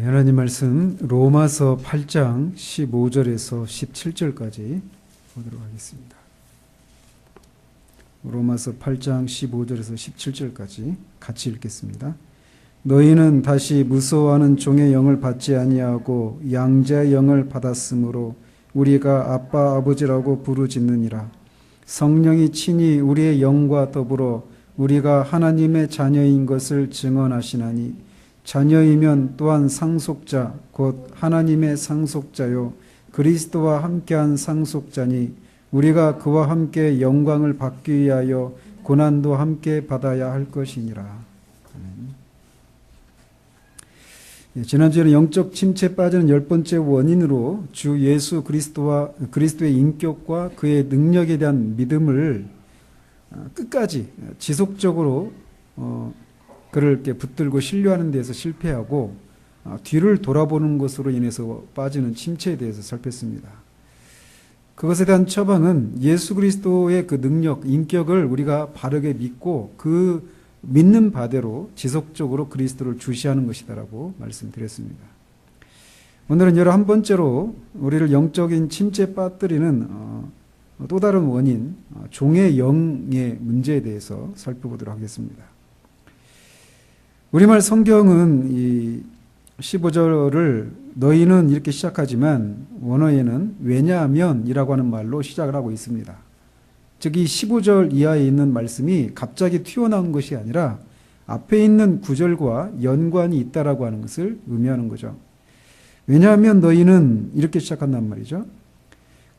하나님 말씀 로마서 8장 15절에서 17절까지 보도록 하겠습니다. 로마서 8장 15절에서 17절까지 같이 읽겠습니다. 너희는 다시 무서워하는 종의 영을 받지 아니하고 양자의 영을 받았으므로 우리가 아빠 아버지라고 부르짖느니라. 성령이 친히 우리의 영과 더불어 우리가 하나님의 자녀인 것을 증언하시나니 자녀이면 또한 상속자 곧 하나님의 상속자요 그리스도와 함께한 상속자니 우리가 그와 함께 영광을 받기 위하여 고난도 함께 받아야 할 것이니라. 지난주에는 영적 침체에 빠지는 10번째 원인으로 주 예수 그리스도의 인격과 그의 능력에 대한 믿음을 끝까지 지속적으로 그를 이렇게 붙들고 신뢰하는 데에서 실패하고 뒤를 돌아보는 것으로 인해서 빠지는 침체에 대해서 살폈습니다. 그것에 대한 처방은 예수 그리스도의 그 능력, 인격을 우리가 바르게 믿고 그 믿는 바대로 지속적으로 그리스도를 주시하는 것이다라고 말씀드렸습니다. 오늘은 11번째로 우리를 영적인 침체에 빠뜨리는 또 다른 원인, 종의 영의 문제에 대해서 살펴보도록 하겠습니다. 우리말 성경은 이 15절을 너희는 이렇게 시작하지만 원어에는 왜냐하면 이라고 하는 말로 시작을 하고 있습니다. 즉 이 15절 이하에 있는 말씀이 갑자기 튀어나온 것이 아니라 앞에 있는 구절과 연관이 있다라고 하는 것을 의미하는 거죠. 왜냐하면 너희는 이렇게 시작한단 말이죠.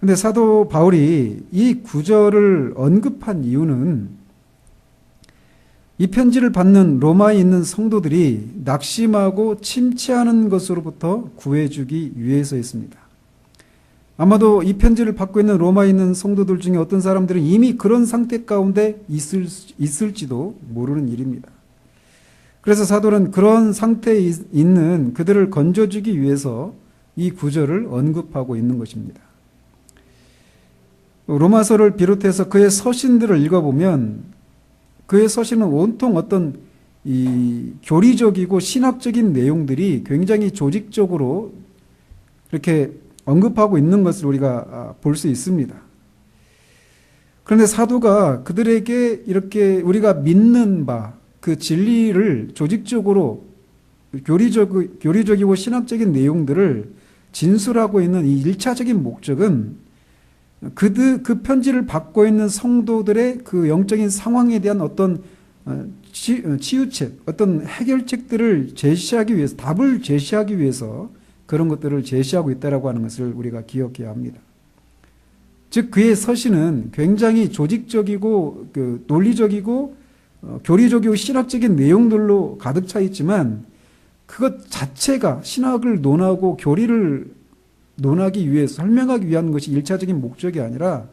그런데 사도 바울이 이 구절을 언급한 이유는 이 편지를 받는 로마에 있는 성도들이 낙심하고 침체하는 것으로부터 구해주기 위해서였습니다. 아마도 이 편지를 받고 있는 로마에 있는 성도들 중에 어떤 사람들은 이미 그런 상태 가운데 있을지도 모르는 일입니다. 그래서 사도는 그런 상태에 있는 그들을 건져주기 위해서 이 구절을 언급하고 있는 것입니다. 로마서를 비롯해서 그의 서신들을 읽어보면 그의 서신은 온통 어떤 이 교리적이고 신학적인 내용들이 굉장히 조직적으로 이렇게 언급하고 있는 것을 우리가 볼 수 있습니다. 그런데 사도가 그들에게 이렇게 우리가 믿는 바, 그 진리를 조직적으로 교리적이고 신학적인 내용들을 진술하고 있는 이 1차적인 목적은 그 편지를 받고 있는 성도들의 그 영적인 상황에 대한 어떤 치유책, 어떤 해결책들을 제시하기 위해서, 답을 제시하기 위해서 그런 것들을 제시하고 있다라고 하는 것을 우리가 기억해야 합니다. 즉 그의 서신은 굉장히 조직적이고 논리적이고 교리적이고 신학적인 내용들로 가득 차 있지만 그것 자체가 신학을 논하고 교리를 논하기 위해서 설명하기 위한 것이 1차적인 목적이 아니라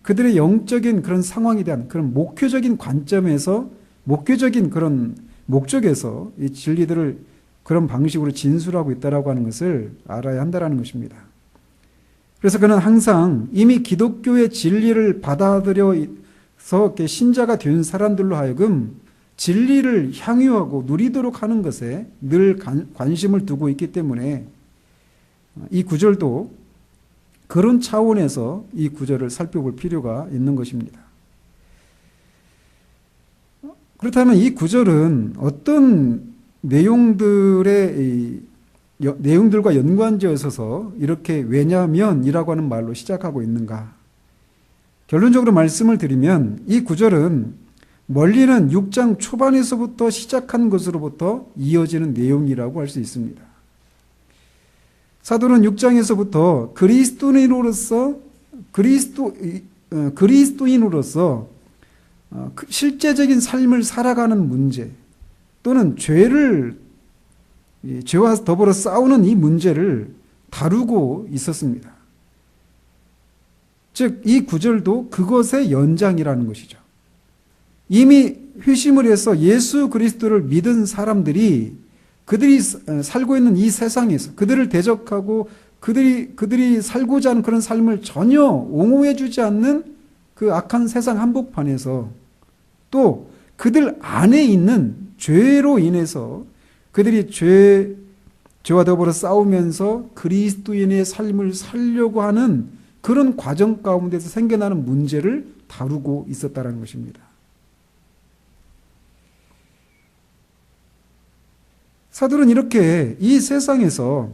그들의 영적인 그런 상황에 대한 그런 목표적인 관점에서 목표적인 그런 목적에서 이 진리들을 그런 방식으로 진술하고 있다라고 하는 것을 알아야 한다라는 것입니다. 그래서 그는 항상 이미 기독교의 진리를 받아들여서 신자가 된 사람들로 하여금 진리를 향유하고 누리도록 하는 것에 늘 관심을 두고 있기 때문에 이 구절도 그런 차원에서 이 구절을 살펴볼 필요가 있는 것입니다. 그렇다면 이 구절은 어떤 내용들과 연관지어서 이렇게 왜냐하면이라고 하는 말로 시작하고 있는가? 결론적으로 말씀을 드리면 이 구절은 멀리는 6장 초반에서부터 시작한 것으로부터 이어지는 내용이라고 할 수 있습니다. 사도는 6장에서부터 그리스도인으로서 실제적인 삶을 살아가는 문제 또는 죄와 더불어 싸우는 이 문제를 다루고 있었습니다. 즉, 이 구절도 그것의 연장이라는 것이죠. 이미 회심을 해서 예수 그리스도를 믿은 사람들이 그들이 살고 있는 이 세상에서 그들을 대적하고 그들이 살고자 하는 그런 삶을 전혀 옹호해 주지 않는 그 악한 세상 한복판에서 또 그들 안에 있는 죄로 인해서 그들이 죄와 더불어 싸우면서 그리스도인의 삶을 살려고 하는 그런 과정 가운데서 생겨나는 문제를 다루고 있었다는 것입니다. 사도는 이렇게 이 세상에서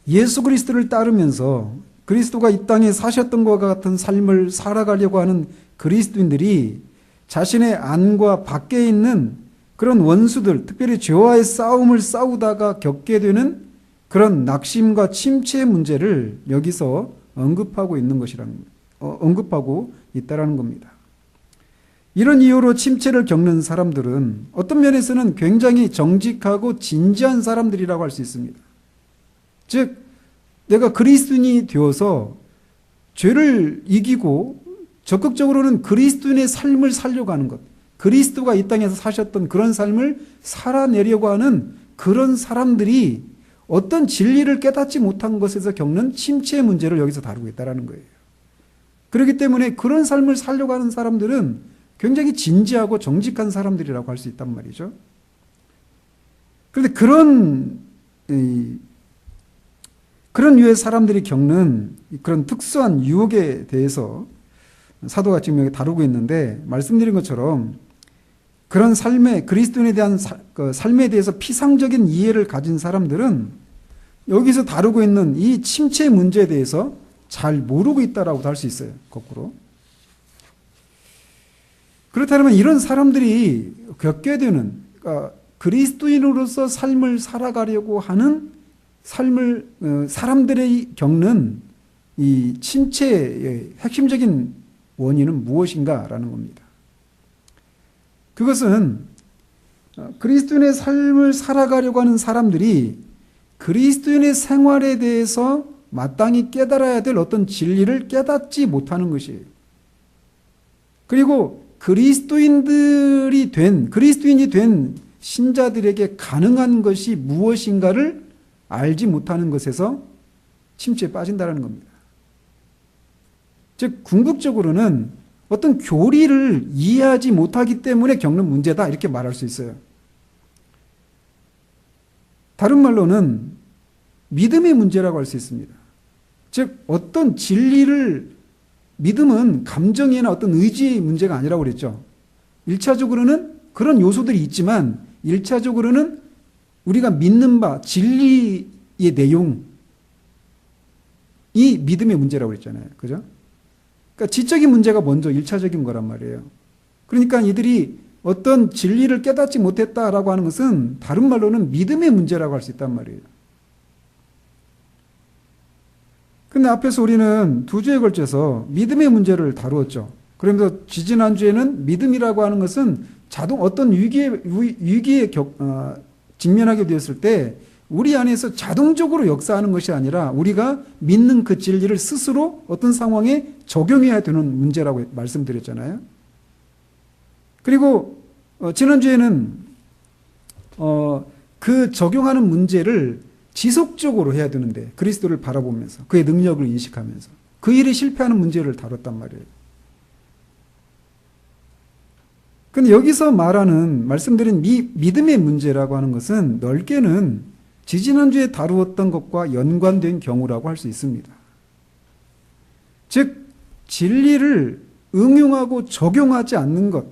예수 그리스도를 따르면서 그리스도가 이 땅에 사셨던 것과 같은 삶을 살아가려고 하는 그리스도인들이 자신의 안과 밖에 있는 그런 원수들, 특별히 죄와의 싸움을 싸우다가 겪게 되는 그런 낙심과 침체의 문제를 여기서 언급하고 있다라는 겁니다. 이런 이유로 침체를 겪는 사람들은 어떤 면에서는 굉장히 정직하고 진지한 사람들이라고 할 수 있습니다. 즉, 내가 그리스도인이 되어서 죄를 이기고 적극적으로는 그리스도인의 삶을 살려고 하는 것, 그리스도가 이 땅에서 사셨던 그런 삶을 살아내려고 하는 그런 사람들이 어떤 진리를 깨닫지 못한 것에서 겪는 침체의 문제를 여기서 다루고 있다는 거예요. 그렇기 때문에 그런 삶을 살려고 하는 사람들은 굉장히 진지하고 정직한 사람들이라고 할 수 있단 말이죠. 그런데 그런 유의 사람들이 겪는 그런 특수한 유혹에 대해서 사도가 지금 여기 다루고 있는데, 말씀드린 것처럼 그런 그리스도인에 대한 삶에 대해서 피상적인 이해를 가진 사람들은 여기서 다루고 있는 이 침체 문제에 대해서 잘 모르고 있다라고 할 수 있어요. 거꾸로. 그렇다면 이런 사람들이 겪게 되는, 그러니까 그리스도인으로서 삶을 살아가려고 하는 사람들이 겪는 이 침체의 핵심적인 원인은 무엇인가라는 겁니다. 그것은 그리스도인의 삶을 살아가려고 하는 사람들이 그리스도인의 생활에 대해서 마땅히 깨달아야 될 어떤 진리를 깨닫지 못하는 것이에요. 그리고 그리스도인이 된 신자들에게 가능한 것이 무엇인가를 알지 못하는 것에서 침체에 빠진다는 겁니다. 즉, 궁극적으로는 어떤 교리를 이해하지 못하기 때문에 겪는 문제다, 이렇게 말할 수 있어요. 다른 말로는 믿음의 문제라고 할 수 있습니다. 즉, 어떤 진리를, 믿음은 감정이나 어떤 의지의 문제가 아니라고 그랬죠. 1차적으로는 그런 요소들이 있지만 1차적으로는 우리가 믿는 바, 진리의 내용이 믿음의 문제라고 그랬잖아요. 그죠? 그러니까 지적인 문제가 먼저 1차적인 거란 말이에요. 그러니까 이들이 어떤 진리를 깨닫지 못했다라고 하는 것은 다른 말로는 믿음의 문제라고 할 수 있단 말이에요. 근데 앞에서 우리는 2주에 걸쳐서 믿음의 문제를 다루었죠. 그러면서 지지난주에는 믿음이라고 하는 것은 어떤 위기에 직면하게 되었을 때 우리 안에서 자동적으로 역사하는 것이 아니라 우리가 믿는 그 진리를 스스로 어떤 상황에 적용해야 되는 문제라고 말씀드렸잖아요. 그리고 지난주에는 그 적용하는 문제를 지속적으로 해야 되는데, 그리스도를 바라보면서 그의 능력을 인식하면서 그 일에 실패하는 문제를 다뤘단 말이에요. 근데 여기서 말씀드린 믿음의 문제라고 하는 것은 넓게는 지지난주에 다루었던 것과 연관된 경우라고 할 수 있습니다. 즉, 진리를 응용하고 적용하지 않는 것.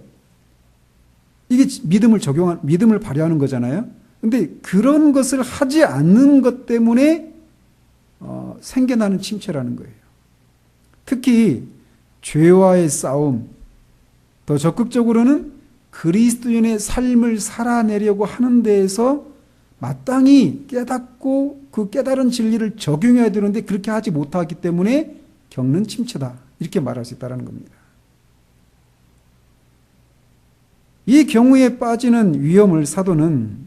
이게 믿음을 발휘하는 거잖아요. 근데 그런 것을 하지 않는 것 때문에 생겨나는 침체라는 거예요. 특히 죄와의 싸움, 더 적극적으로는 그리스도인의 삶을 살아내려고 하는 데에서 마땅히 깨닫고 그 깨달은 진리를 적용해야 되는데 그렇게 하지 못하기 때문에 겪는 침체다, 이렇게 말할 수 있다는 겁니다. 이 경우에 빠지는 위험을 사도는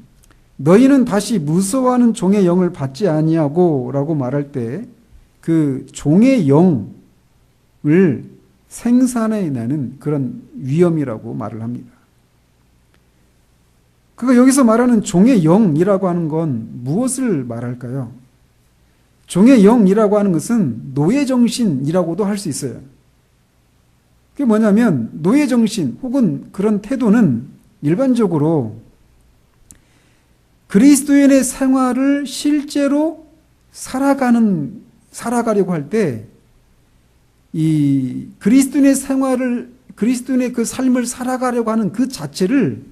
너희는 다시 무서워하는 종의 영을 받지 아니하고 라고 말할 때 그 종의 영을 생산해내는 그런 위험이라고 말을 합니다. 여기서 말하는 종의 영이라고 하는 건 무엇을 말할까요? 종의 영이라고 하는 것은 노예정신이라고도 할 수 있어요. 그게 뭐냐면 노예정신 혹은 그런 태도는 일반적으로 그리스도인의 생활을 실제로 살아가려고 할 때, 이 그리스도인의 생활을, 그리스도인의 그 삶을 살아가려고 하는 그 자체를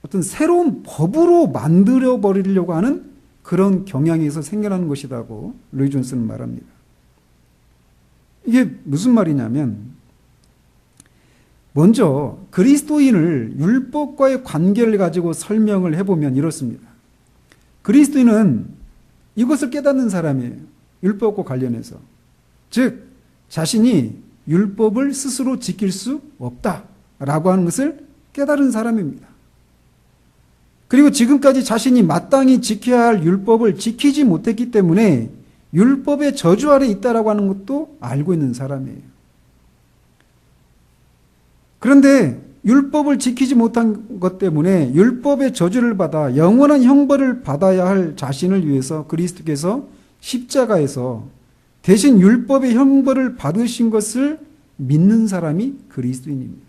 어떤 새로운 법으로 만들어 버리려고 하는 그런 경향에서 생겨나는 것이라고 로이 존슨은 말합니다. 이게 무슨 말이냐면, 먼저 그리스도인을 율법과의 관계를 가지고 설명을 해보면 이렇습니다. 그리스도인은 이것을 깨닫는 사람이에요. 율법과 관련해서. 즉 자신이 율법을 스스로 지킬 수 없다라고 하는 것을 깨달은 사람입니다. 그리고 지금까지 자신이 마땅히 지켜야 할 율법을 지키지 못했기 때문에 율법의 저주 아래 있다라고 하는 것도 알고 있는 사람이에요. 그런데 율법을 지키지 못한 것 때문에 율법의 저주를 받아 영원한 형벌을 받아야 할 자신을 위해서 그리스도께서 십자가에서 대신 율법의 형벌을 받으신 것을 믿는 사람이 그리스도인입니다.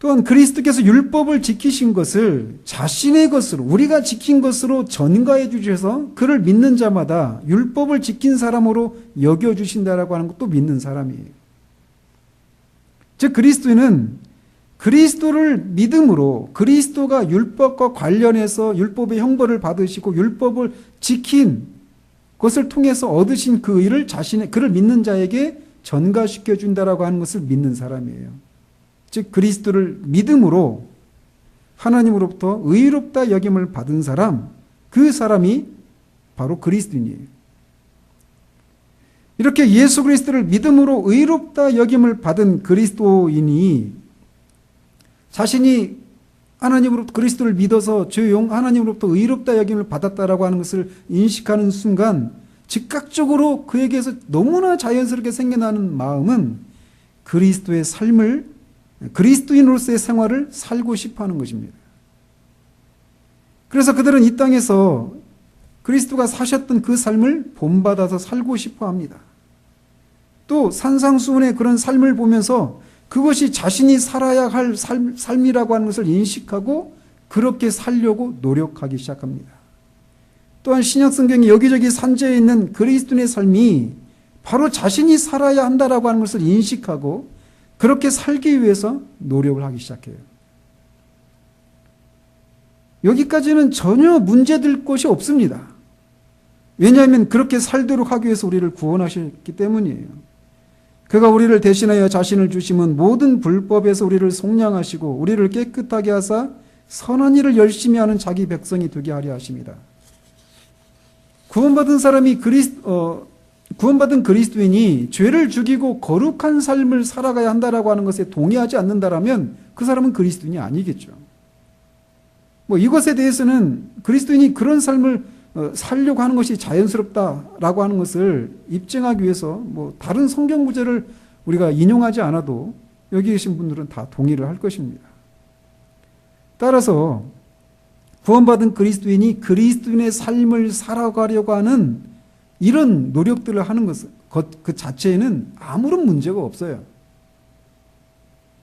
또한 그리스도께서 율법을 지키신 것을 자신의 것으로, 우리가 지킨 것으로 전가해 주셔서 그를 믿는 자마다 율법을 지킨 사람으로 여겨주신다라고 하는 것도 믿는 사람이에요. 즉 그리스도인은 그리스도를 믿음으로 그리스도가 율법과 관련해서 율법의 형벌을 받으시고 율법을 지킨 것을 통해서 얻으신 그 의를 그를 믿는 자에게 전가시켜 준다라고 하는 것을 믿는 사람이에요. 즉 그리스도를 믿음으로 하나님으로부터 의롭다 여김을 받은 사람, 그 사람이 바로 그리스도인이에요. 이렇게 예수 그리스도를 믿음으로 의롭다 여김을 받은 그리스도인이 자신이 하나님으로부터 그리스도를 믿어서 주용 하나님으로부터 의롭다 여김을 받았다라고 하는 것을 인식하는 순간 즉각적으로 그에게서 너무나 자연스럽게 생겨나는 마음은 그리스도의 삶을, 그리스도인으로서의 생활을 살고 싶어 하는 것입니다. 그래서 그들은 이 땅에서 그리스도가 사셨던 그 삶을 본받아서 살고 싶어 합니다. 또 산상수훈의 그런 삶을 보면서 그것이 자신이 살아야 할 삶이라고 하는 것을 인식하고 그렇게 살려고 노력하기 시작합니다. 또한 신약성경에 여기저기 산재해 있는 그리스도인의 삶이 바로 자신이 살아야 한다라고 하는 것을 인식하고 그렇게 살기 위해서 노력을 하기 시작해요. 여기까지는 전혀 문제될 것이 없습니다. 왜냐하면 그렇게 살도록 하기 위해서 우리를 구원하셨기 때문이에요. 그가 우리를 대신하여 자신을 주심은 모든 불법에서 우리를 속량하시고 우리를 깨끗하게 하사 선한 일을 열심히 하는 자기 백성이 되게 하려 하십니다. 구원받은 그리스도인이 죄를 죽이고 거룩한 삶을 살아가야 한다라고 하는 것에 동의하지 않는다라면 그 사람은 그리스도인이 아니겠죠. 이것에 대해서는 그리스도인이 그런 삶을 살려고 하는 것이 자연스럽다라고 하는 것을 입증하기 위해서 다른 성경 구절을 우리가 인용하지 않아도 여기 계신 분들은 다 동의를 할 것입니다. 따라서 구원받은 그리스도인이 그리스도인의 삶을 살아가려고 하는 이런 노력들을 하는 그 자체에는 아무런 문제가 없어요.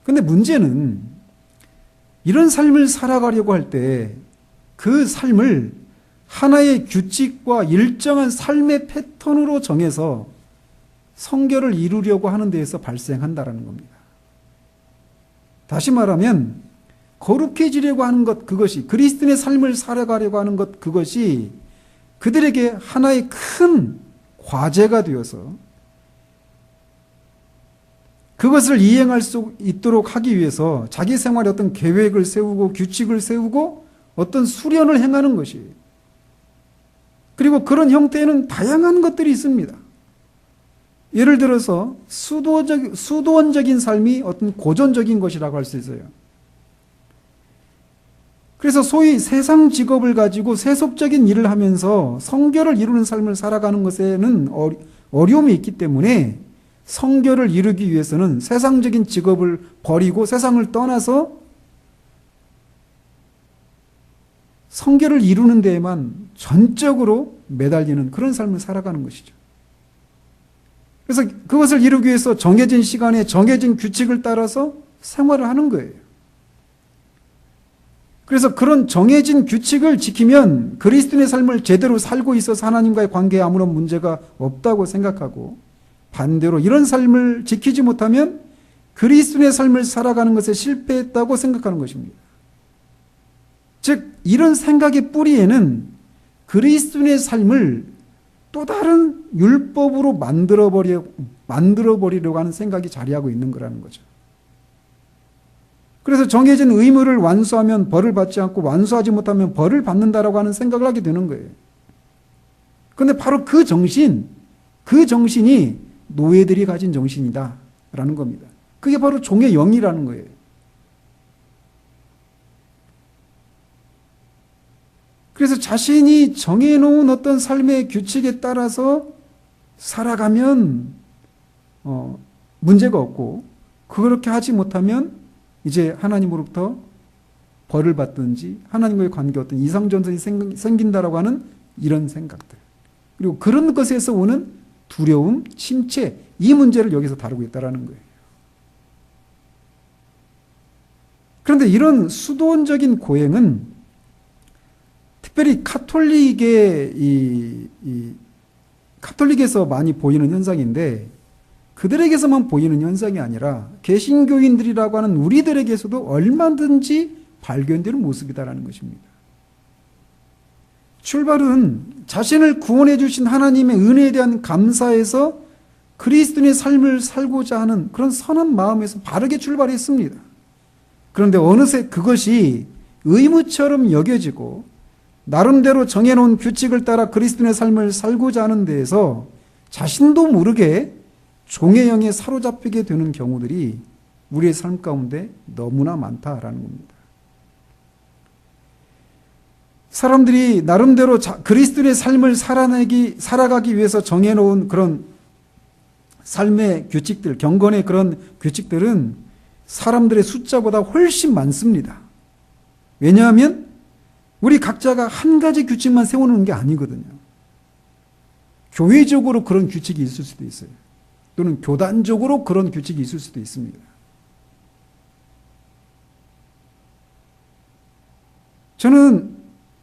그런데 문제는 이런 삶을 살아가려고 할 때 그 삶을 하나의 규칙과 일정한 삶의 패턴으로 정해서 성결을 이루려고 하는 데에서 발생한다라는 겁니다. 다시 말하면 거룩해지려고 하는 것, 그것이 그리스도인의 삶을 살아가려고 하는 것, 그것이 그들에게 하나의 큰 과제가 되어서 그것을 이행할 수 있도록 하기 위해서 자기 생활에 어떤 계획을 세우고 규칙을 세우고 어떤 수련을 행하는 것이에요. 그리고 그런 형태에는 다양한 것들이 있습니다. 예를 들어서 수도원적인 삶이 어떤 고전적인 것이라고 할 수 있어요. 그래서 소위 세상 직업을 가지고 세속적인 일을 하면서 성결을 이루는 삶을 살아가는 것에는 어려움이 있기 때문에 성결을 이루기 위해서는 세상적인 직업을 버리고 세상을 떠나서 성결을 이루는 데에만 전적으로 매달리는 그런 삶을 살아가는 것이죠. 그래서 그것을 이루기 위해서 정해진 시간에 정해진 규칙을 따라서 생활을 하는 거예요. 그래서 그런 정해진 규칙을 지키면 그리스도인의 삶을 제대로 살고 있어서 하나님과의 관계에 아무런 문제가 없다고 생각하고, 반대로 이런 삶을 지키지 못하면 그리스도인의 삶을 살아가는 것에 실패했다고 생각하는 것입니다. 즉 이런 생각의 뿌리에는 그리스도인의 삶을 또 다른 율법으로 만들어버리려고 하는 생각이 자리하고 있는 거라는 거죠. 그래서 정해진 의무를 완수하면 벌을 받지 않고 완수하지 못하면 벌을 받는다라고 하는 생각을 하게 되는 거예요. 그런데 바로 그 정신이 노예들이 가진 정신이다라는 겁니다. 그게 바로 종의 영이라는 거예요. 그래서 자신이 정해놓은 어떤 삶의 규칙에 따라서 살아가면 문제가 없고, 그렇게 하지 못하면 이제 하나님으로부터 벌을 받든지 하나님과의 관계 어떤 이상전선이 생긴다라고 하는 이런 생각들, 그리고 그런 것에서 오는 두려움, 침체, 이 문제를 여기서 다루고 있다는 거예요. 그런데 이런 수도원적인 고행은 특별히 카톨릭에서 많이 보이는 현상인데, 그들에게서만 보이는 현상이 아니라 개신교인들이라고 하는 우리들에게서도 얼마든지 발견되는 모습이다라는 것입니다. 출발은 자신을 구원해 주신 하나님의 은혜에 대한 감사에서 그리스도인의 삶을 살고자 하는 그런 선한 마음에서 바르게 출발했습니다. 그런데 어느새 그것이 의무처럼 여겨지고 나름대로 정해놓은 규칙을 따라 그리스도인의 삶을 살고자 하는 데에서 자신도 모르게 종의 영에 사로잡히게 되는 경우들이 우리의 삶 가운데 너무나 많다라는 겁니다. 사람들이 나름대로 그리스도인의 삶을 살아가기 위해서 정해놓은 그런 삶의 규칙들, 경건의 그런 규칙들은 사람들의 숫자보다 훨씬 많습니다. 왜냐하면 우리 각자가 한 가지 규칙만 세워놓은 게 아니거든요. 교회적으로 그런 규칙이 있을 수도 있어요. 또는 교단적으로 그런 규칙이 있을 수도 있습니다. 저는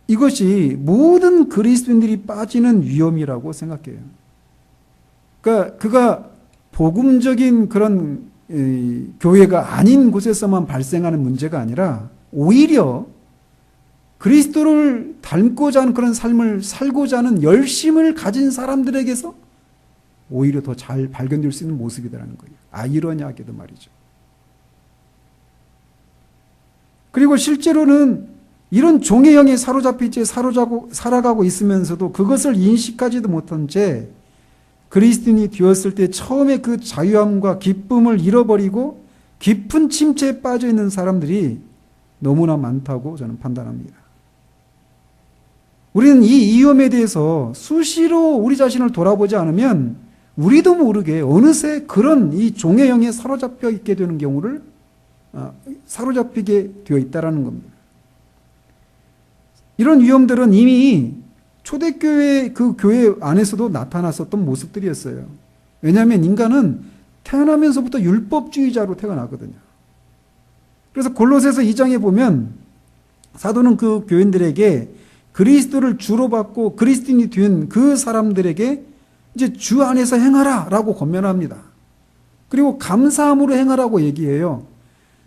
이것이 모든 그리스도인들이 빠지는 위험이라고 생각해요. 그러니까 그가 복음적인 그런 교회가 아닌 곳에서만 발생하는 문제가 아니라 오히려 그리스도를 닮고자 하는 그런 삶을 살고자 하는 열심을 가진 사람들에게서 오히려 더 잘 발견될 수 있는 모습이라는 거예요. 아이러니하게도 말이죠. 그리고 실제로는 이런 종의 영에 살아가고 있으면서도 그것을 인식하지도 못한 채 그리스도인이 되었을 때 처음에 그 자유함과 기쁨을 잃어버리고 깊은 침체에 빠져 있는 사람들이 너무나 많다고 저는 판단합니다. 우리는 이 위험에 대해서 수시로 우리 자신을 돌아보지 않으면 우리도 모르게 어느새 그런 이 종의 영에 사로잡혀 있게 되는 경우를 사로잡히게 되어 있다는 겁니다. 이런 위험들은 이미 초대교회 그 교회 안에서도 나타났었던 모습들이었어요. 왜냐하면 인간은 태어나면서부터 율법주의자로 태어나거든요. 그래서 골로새서 2장에 보면 사도는 그 교인들에게 그리스도를 주로 받고 그리스도인이 된 그 사람들에게 이제 주 안에서 행하라 라고 권면합니다. 그리고 감사함으로 행하라고 얘기해요.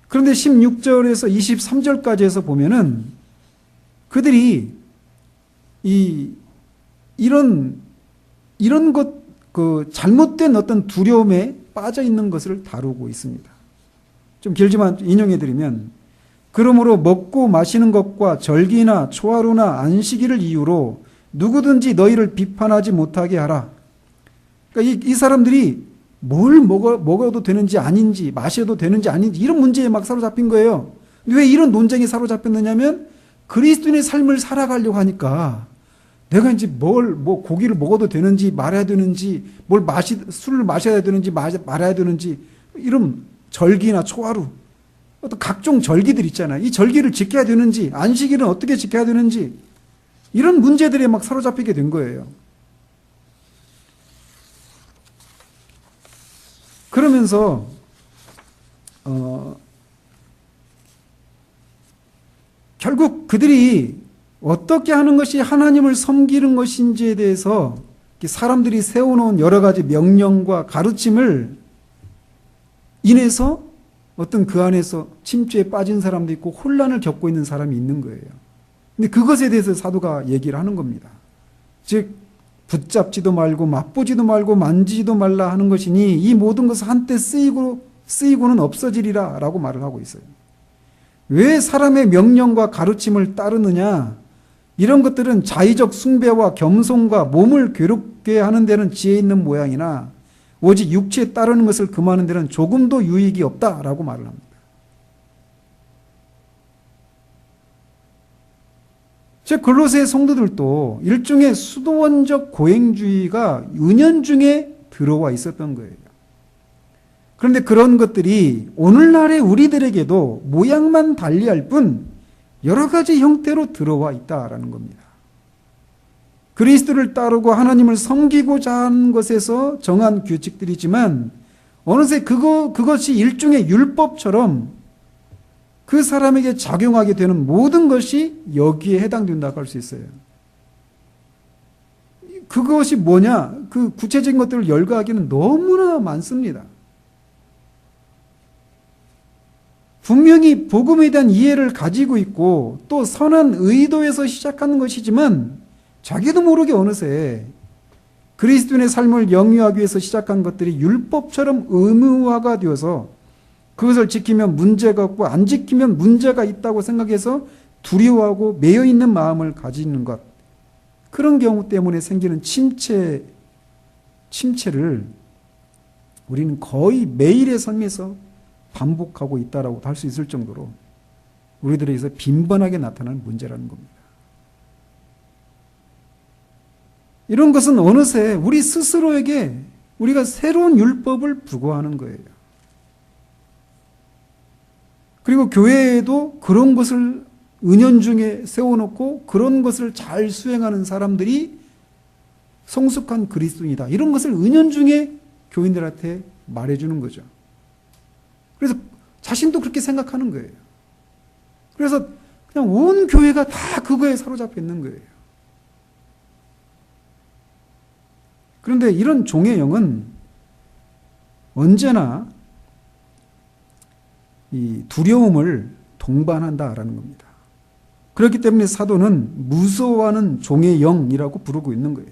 그런데 16절에서 23절까지 해서 보면은 그들이 이런 잘못된 어떤 두려움에 빠져 있는 것을 다루고 있습니다. 좀 길지만 인용해 드리면, 그러므로 먹고 마시는 것과 절기나 초하루나 안식일을 이유로 누구든지 너희를 비판하지 못하게 하라. 그러니까 이 사람들이 뭘 먹어도 되는지 아닌지, 마셔도 되는지 아닌지 이런 문제에 막 사로잡힌 거예요. 왜 이런 논쟁에 사로잡혔느냐면 그리스도인의 삶을 살아가려고 하니까 내가 이제 고기를 먹어도 되는지 말아야 되는지, 술을 마셔야 되는지 말아야 되는지, 이런 절기나 초하루, 어떤 각종 절기들 있잖아요. 이 절기를 지켜야 되는지, 안식일은 어떻게 지켜야 되는지, 이런 문제들에 막 사로잡히게 된 거예요. 그러면서 결국 그들이 어떻게 하는 것이 하나님을 섬기는 것인지에 대해서 사람들이 세워놓은 여러 가지 명령과 가르침을 인해서 어떤 그 안에서 침체에 빠진 사람도 있고 혼란을 겪고 있는 사람이 있는 거예요. 근데 그것에 대해서 사도가 얘기를 하는 겁니다. 즉 붙잡지도 말고 맛보지도 말고 만지지도 말라 하는 것이니 이 모든 것은 한때 쓰이고는 없어지리라 라고 말을 하고 있어요. 왜 사람의 명령과 가르침을 따르느냐? 이런 것들은 자의적 숭배와 겸손과 몸을 괴롭게 하는 데는 지혜 있는 모양이나 오직 육체에 따르는 것을 금하는 데는 조금도 유익이 없다라고 말을 합니다. 즉 골로새 성도들도 일종의 수도원적 고행주의가 은연중에 들어와 있었던 거예요. 그런데 그런 것들이 오늘날의 우리들에게도 모양만 달리할 뿐 여러 가지 형태로 들어와 있다라는 겁니다. 그리스도를 따르고 하나님을 섬기고자 하는 것에서 정한 규칙들이지만 어느새 그것이 일종의 율법처럼 그 사람에게 작용하게 되는 모든 것이 여기에 해당된다고 할 수 있어요. 그것이 뭐냐? 그 구체적인 것들을 열거하기는 너무나 많습니다. 분명히 복음에 대한 이해를 가지고 있고 또 선한 의도에서 시작하는 것이지만 자기도 모르게 어느새 그리스도인의 삶을 영위하기 위해서 시작한 것들이 율법처럼 의무화가 되어서 그것을 지키면 문제가 없고 안 지키면 문제가 있다고 생각해서 두려워하고 매여 있는 마음을 가지는 것. 그런 경우 때문에 생기는 침체를 우리는 거의 매일의 삶에서 반복하고 있다라고 할 수 있을 정도로 우리들에게서 빈번하게 나타나는 문제라는 겁니다. 이런 것은 어느새 우리 스스로에게 우리가 새로운 율법을 부과하는 거예요. 그리고 교회에도 그런 것을 은연중에 세워놓고 그런 것을 잘 수행하는 사람들이 성숙한 그리스도인이다. 이런 것을 은연중에 교인들한테 말해주는 거죠. 그래서 자신도 그렇게 생각하는 거예요. 그래서 그냥 온 교회가 다 그거에 사로잡혀 있는 거예요. 그런데 이런 종의 영은 언제나 이 두려움을 동반한다라는 겁니다. 그렇기 때문에 사도는 무서워하는 종의 영이라고 부르고 있는 거예요.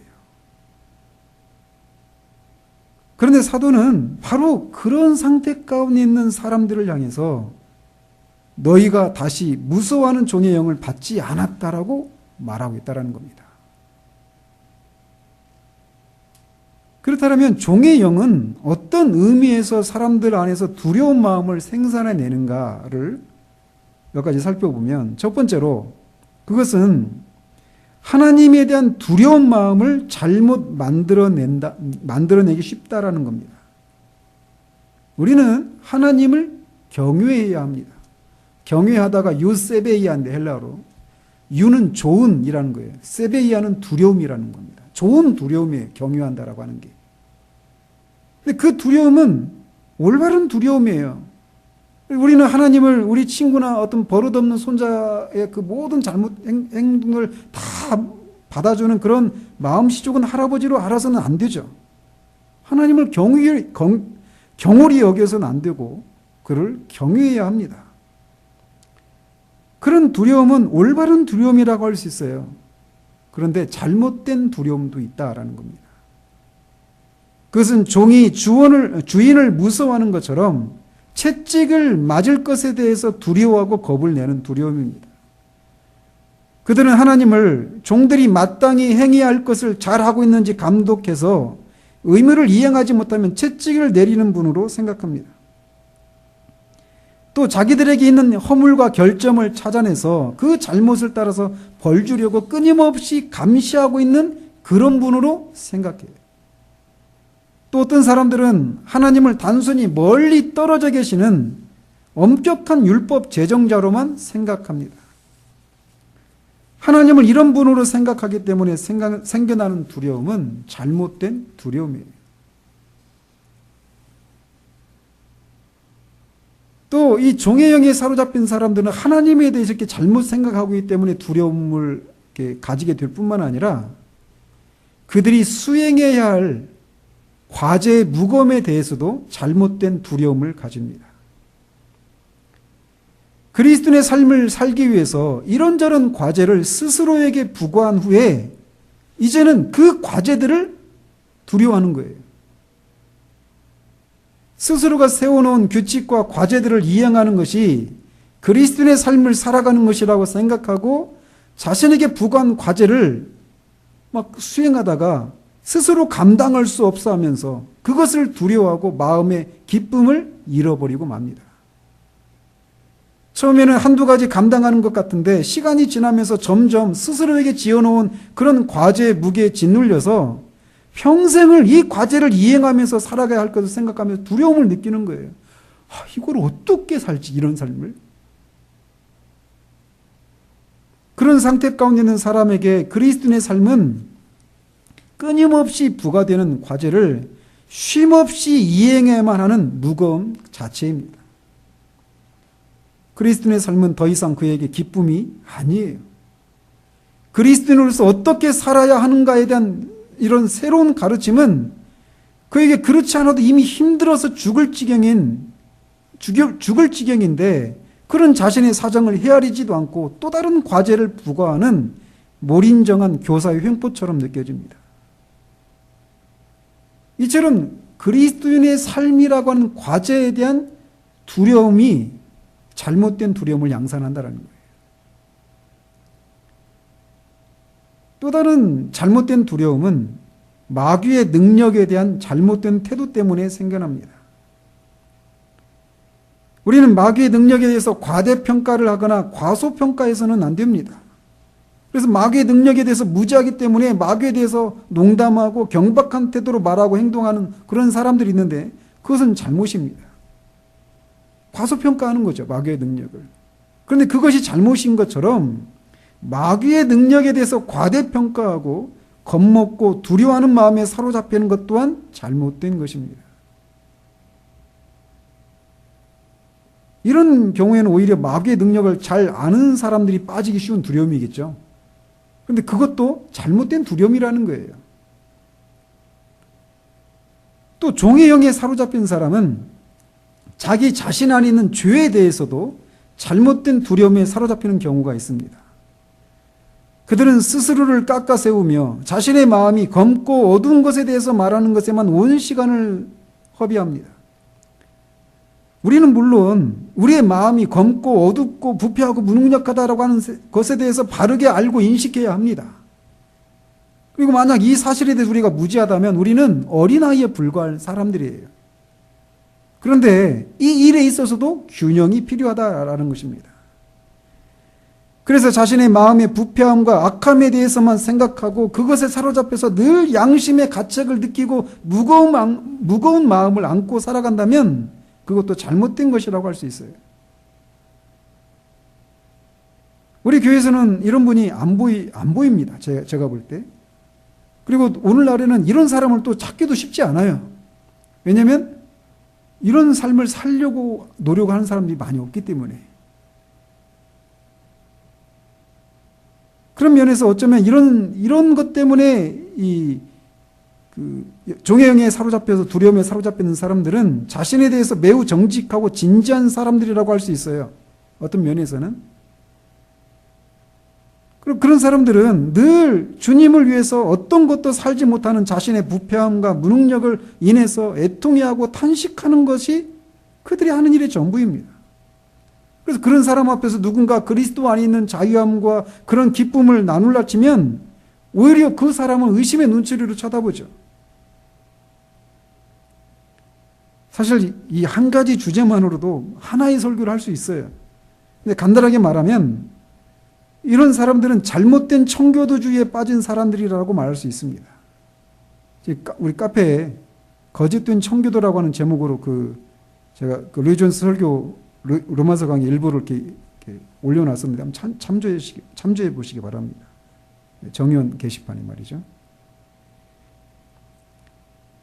그런데 사도는 바로 그런 상태 가운데 있는 사람들을 향해서 너희가 다시 무서워하는 종의 영을 받지 않았다라고 말하고 있다는 겁니다. 그렇다면 종의 영은 어떤 의미에서 사람들 안에서 두려운 마음을 생산해내는가를 몇 가지 살펴보면 첫 번째로 그것은 하나님에 대한 두려운 마음을 잘못 만들어내기 쉽다라는 겁니다. 우리는 하나님을 경외해야 합니다. 경외하다가 유세베이아인데 헬라어로 유는 좋은이라는 거예요. 세베이아는 두려움이라는 겁니다. 좋은 두려움이에요. 경외한다라고 하는 게. 근데 그 두려움은 올바른 두려움이에요. 우리는 하나님을 우리 친구나 어떤 버릇없는 손자의 그 모든 잘못 행동을 다 받아주는 그런 마음씨좋은 할아버지로 알아서는 안 되죠. 하나님을 경홀히 여겨서는 안 되고 그를 경외해야 합니다. 그런 두려움은 올바른 두려움이라고 할 수 있어요. 그런데 잘못된 두려움도 있다라는 겁니다. 그것은 종이 주인을 무서워하는 것처럼 채찍을 맞을 것에 대해서 두려워하고 겁을 내는 두려움입니다. 그들은 하나님을 종들이 마땅히 행해야 할 것을 잘하고 있는지 감독해서 의무를 이행하지 못하면 채찍을 내리는 분으로 생각합니다. 또 자기들에게 있는 허물과 결점을 찾아내서 그 잘못을 따라서 벌 주려고 끊임없이 감시하고 있는 그런 분으로 생각해요. 또 어떤 사람들은 하나님을 단순히 멀리 떨어져 계시는 엄격한 율법 제정자로만 생각합니다. 하나님을 이런 분으로 생각하기 때문에 생겨나는 두려움은 잘못된 두려움이에요. 또 이 종의 영에 사로잡힌 사람들은 하나님에 대해서 이렇게 잘못 생각하고 있기 때문에 두려움을 이렇게 가지게 될 뿐만 아니라 그들이 수행해야 할 과제의 무거움에 대해서도 잘못된 두려움을 가집니다. 그리스도인의 삶을 살기 위해서 이런저런 과제를 스스로에게 부과한 후에 이제는 그 과제들을 두려워하는 거예요. 스스로가 세워놓은 규칙과 과제들을 이행하는 것이 그리스도인의 삶을 살아가는 것이라고 생각하고 자신에게 부과한 과제를 막 수행하다가 스스로 감당할 수 없어 하면서 그것을 두려워하고 마음의 기쁨을 잃어버리고 맙니다. 처음에는 한두 가지 감당하는 것 같은데 시간이 지나면서 점점 스스로에게 지어놓은 그런 과제의 무게에 짓눌려서 평생을 이 과제를 이행하면서 살아가야 할 것을 생각하면서 두려움을 느끼는 거예요. 이걸 어떻게 살지, 이런 삶을. 그런 상태 가운데 있는 사람에게 그리스도인의 삶은 끊임없이 부과되는 과제를 쉼없이 이행해야만 하는 무거움 자체입니다. 그리스도인의 삶은 더 이상 그에게 기쁨이 아니에요. 그리스도인으로서 어떻게 살아야 하는가에 대한 이런 새로운 가르침은 그에게 그렇지 않아도 이미 힘들어서 죽을 지경인데 그런 자신의 사정을 헤아리지도 않고 또 다른 과제를 부과하는 몰인정한 교사의 횡포처럼 느껴집니다. 이처럼 그리스도인의 삶이라고 하는 과제에 대한 두려움이 잘못된 두려움을 양산한다는 거예요. 또 다른 잘못된 두려움은 마귀의 능력에 대한 잘못된 태도 때문에 생겨납니다. 우리는 마귀의 능력에 대해서 과대평가를 하거나 과소평가해서는 안 됩니다. 그래서 마귀의 능력에 대해서 무지하기 때문에 마귀에 대해서 농담하고 경박한 태도로 말하고 행동하는 그런 사람들이 있는데 그것은 잘못입니다. 과소평가하는 거죠, 마귀의 능력을. 그런데 그것이 잘못인 것처럼 마귀의 능력에 대해서 과대평가하고 겁먹고 두려워하는 마음에 사로잡히는 것 또한 잘못된 것입니다. 이런 경우에는 오히려 마귀의 능력을 잘 아는 사람들이 빠지기 쉬운 두려움이겠죠. 그런데 그것도 잘못된 두려움이라는 거예요. 또 종의 영에 사로잡힌 사람은 자기 자신 안에 있는 죄에 대해서도 잘못된 두려움에 사로잡히는 경우가 있습니다. 그들은 스스로를 깎아 세우며 자신의 마음이 검고 어두운 것에 대해서 말하는 것에만 온 시간을 허비합니다. 우리는 물론 우리의 마음이 검고 어둡고 부패하고 무능력하다라고 하는 것에 대해서 바르게 알고 인식해야 합니다. 그리고 만약 이 사실에 대해서 우리가 무지하다면 우리는 어린아이에 불과할 사람들이에요. 그런데 이 일에 있어서도 균형이 필요하다라는 것입니다. 그래서 자신의 마음의 부패함과 악함에 대해서만 생각하고 그것에 사로잡혀서 늘 양심의 가책을 느끼고 무거운 마음을 안고 살아간다면 그것도 잘못된 것이라고 할 수 있어요. 우리 교회에서는 이런 분이 안 보입니다. 제가 볼 때. 그리고 오늘날에는 이런 사람을 또 찾기도 쉽지 않아요. 왜냐하면 이런 삶을 살려고 노력하는 사람들이 많이 없기 때문에. 그런 면에서 어쩌면 이런 것 때문에 종의 영에 사로잡혀서 두려움에 사로잡히는 사람들은 자신에 대해서 매우 정직하고 진지한 사람들이라고 할 수 있어요. 어떤 면에서는. 그런 사람들은 늘 주님을 위해서 어떤 것도 살지 못하는 자신의 부패함과 무능력을 인해서 애통해하고 탄식하는 것이 그들이 하는 일의 전부입니다. 그래서 그런 사람 앞에서 누군가 그리스도 안에 있는 자유함과 그런 기쁨을 나눌라 치면 오히려 그 사람은 의심의 눈초리로 쳐다보죠. 사실 이 한 가지 주제만으로도 하나의 설교를 할 수 있어요. 근데 간단하게 말하면 이런 사람들은 잘못된 청교도주의에 빠진 사람들이라고 말할 수 있습니다. 우리 카페에 거짓된 청교도라고 하는 제목으로 제가 루이 존스 설교 로마서 강의 일부를 이렇게 올려놨습니다. 한번 참조해 보시기 바랍니다. 정연 게시판에 말이죠.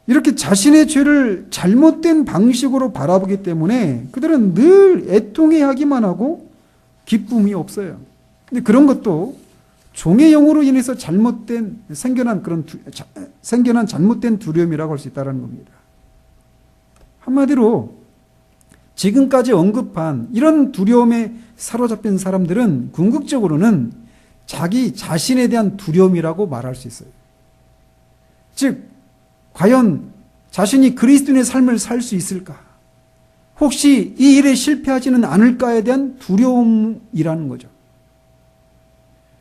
이렇게 자신의 죄를 잘못된 방식으로 바라보기 때문에 그들은 늘 애통해하기만 하고 기쁨이 없어요. 근데 그런 것도 종의 영으로 인해서 생겨난 잘못된 두려움이라고 할 수 있다는 겁니다. 한마디로 지금까지 언급한 이런 두려움에 사로잡힌 사람들은 궁극적으로는 자기 자신에 대한 두려움이라고 말할 수 있어요. 즉, 과연 자신이 그리스도인의 삶을 살 수 있을까? 혹시 이 일에 실패하지는 않을까에 대한 두려움이라는 거죠.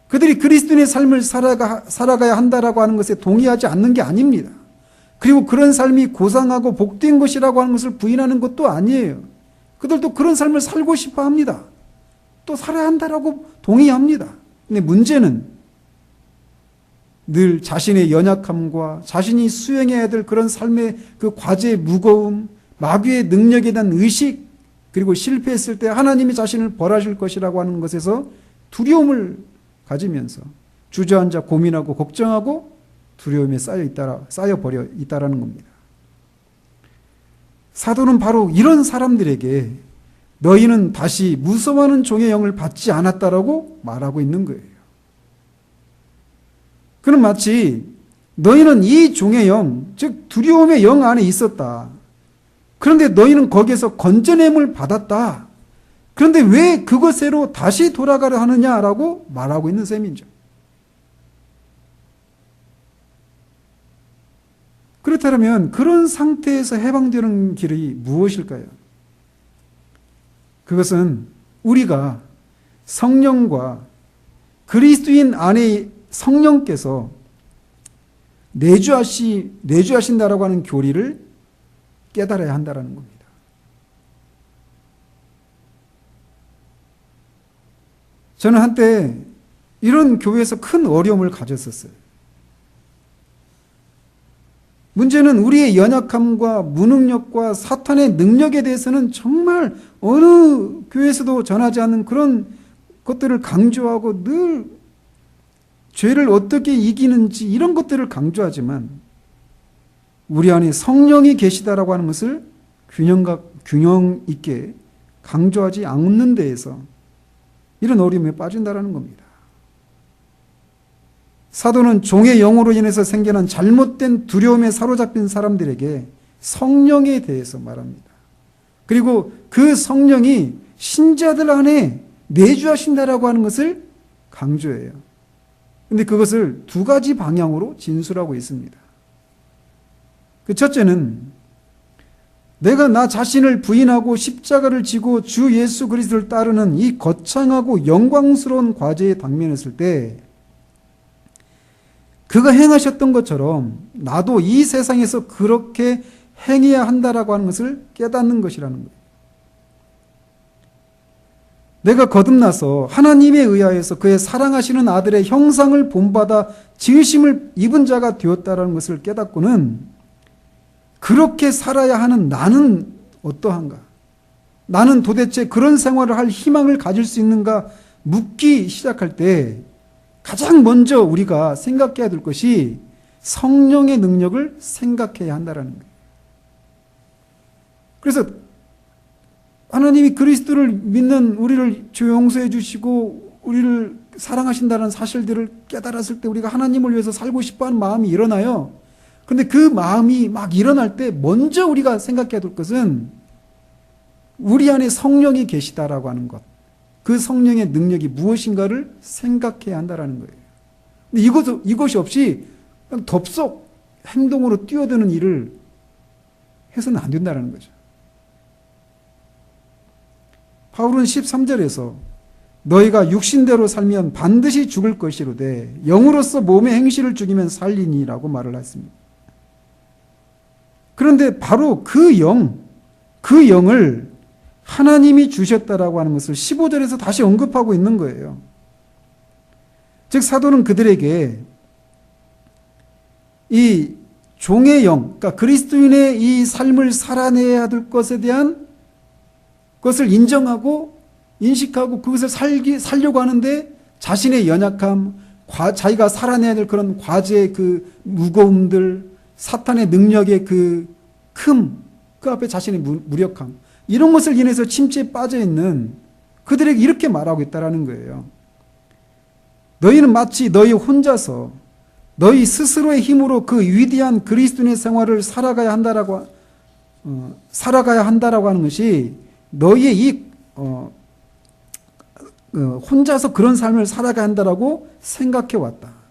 그들이 그리스도인의 삶을 살아가야 한다라고 하는 것에 동의하지 않는 게 아닙니다. 그리고 그런 삶이 고상하고 복된 것이라고 하는 것을 부인하는 것도 아니에요. 그들도 그런 삶을 살고 싶어 합니다. 또 살아야 한다라고 동의합니다. 근데 문제는 늘 자신의 연약함과 자신이 수행해야 될 그런 삶의 그 과제의 무거움, 마귀의 능력에 대한 의식, 그리고 실패했을 때 하나님이 자신을 벌하실 것이라고 하는 것에서 두려움을 가지면서 주저앉아 고민하고 걱정하고 두려움에 쌓여버려 있다라는 겁니다. 사도는 바로 이런 사람들에게 너희는 다시 무서워하는 종의 영을 받지 않았다라고 말하고 있는 거예요. 그는 마치 너희는 이 종의 영, 즉 두려움의 영 안에 있었다. 그런데 너희는 거기에서 건져냄을 받았다. 그런데 왜 그것으로 다시 돌아가려 하느냐라고 말하고 있는 셈이죠. 그렇다면 그런 상태에서 해방되는 길이 무엇일까요? 그것은 우리가 성령과 그리스도인 안에 성령께서 내주하신다라고 하는 교리를 깨달아야 한다는 겁니다. 저는 한때 이런 교회에서 큰 어려움을 가졌었어요. 문제는 우리의 연약함과 무능력과 사탄의 능력에 대해서는 정말 어느 교회에서도 전하지 않는 그런 것들을 강조하고 늘 죄를 어떻게 이기는지 이런 것들을 강조하지만 우리 안에 성령이 계시다라고 하는 것을 균형 있게 강조하지 않는 데에서 이런 어려움에 빠진다라는 겁니다. 사도는 종의 영으로 인해서 생겨난 잘못된 두려움에 사로잡힌 사람들에게 성령에 대해서 말합니다. 그리고 그 성령이 신자들 안에 내주하신다라고 하는 것을 강조해요. 그런데 그것을 두 가지 방향으로 진술하고 있습니다. 그 첫째는 내가 나 자신을 부인하고 십자가를 지고 주 예수 그리스도를 따르는 이 거창하고 영광스러운 과제에 당면했을 때 그가 행하셨던 것처럼 나도 이 세상에서 그렇게 행해야 한다라고 하는 것을 깨닫는 것이라는 거예요. 내가 거듭나서 하나님에 의하여서 그의 사랑하시는 아들의 형상을 본받아 지으심을 입은 자가 되었다라는 것을 깨닫고는 그렇게 살아야 하는 나는 어떠한가? 나는 도대체 그런 생활을 할 희망을 가질 수 있는가? 묻기 시작할 때 가장 먼저 우리가 생각해야 될 것이 성령의 능력을 생각해야 한다는 거예요. 그래서 하나님이 그리스도를 믿는 우리를 죄 용서해 주시고 우리를 사랑하신다는 사실들을 깨달았을 때 우리가 하나님을 위해서 살고 싶어하는 마음이 일어나요. 그런데 그 마음이 막 일어날 때 먼저 우리가 생각해야 될 것은 우리 안에 성령이 계시다라고 하는 것. 그 성령의 능력이 무엇인가를 생각해야 한다는 거예요. 근데 이것이 없이 그냥 덥석 행동으로 뛰어드는 일을 해서는 안 된다는 거죠. 바울은 13절에서 너희가 육신대로 살면 반드시 죽을 것이로되 영으로서 몸의 행실을 죽이면 살리니라고 말을 했습니다. 그런데 바로 그 영을 하나님이 주셨다라고 하는 것을 15절에서 다시 언급하고 있는 거예요. 즉 사도는 그들에게 이 종의 영, 그러니까 그리스도인의 이 삶을 살아내야 될 것에 대한 것을 인정하고 인식하고 그것을 살려고 하는데 자신의 연약함, 자기가 살아내야 될 그런 과제의 그 무거움들, 사탄의 능력의 그 앞에 자신의 무력함, 이런 것을 인해서 침체에 빠져 있는 그들에게 이렇게 말하고 있다라는 거예요. 너희는 마치 너희 혼자서 너희 스스로의 힘으로 그 위대한 그리스도인의 생활을 살아가야 한다라고 하는 것이 너희의 혼자서 그런 삶을 살아가야 한다라고 생각해 왔다.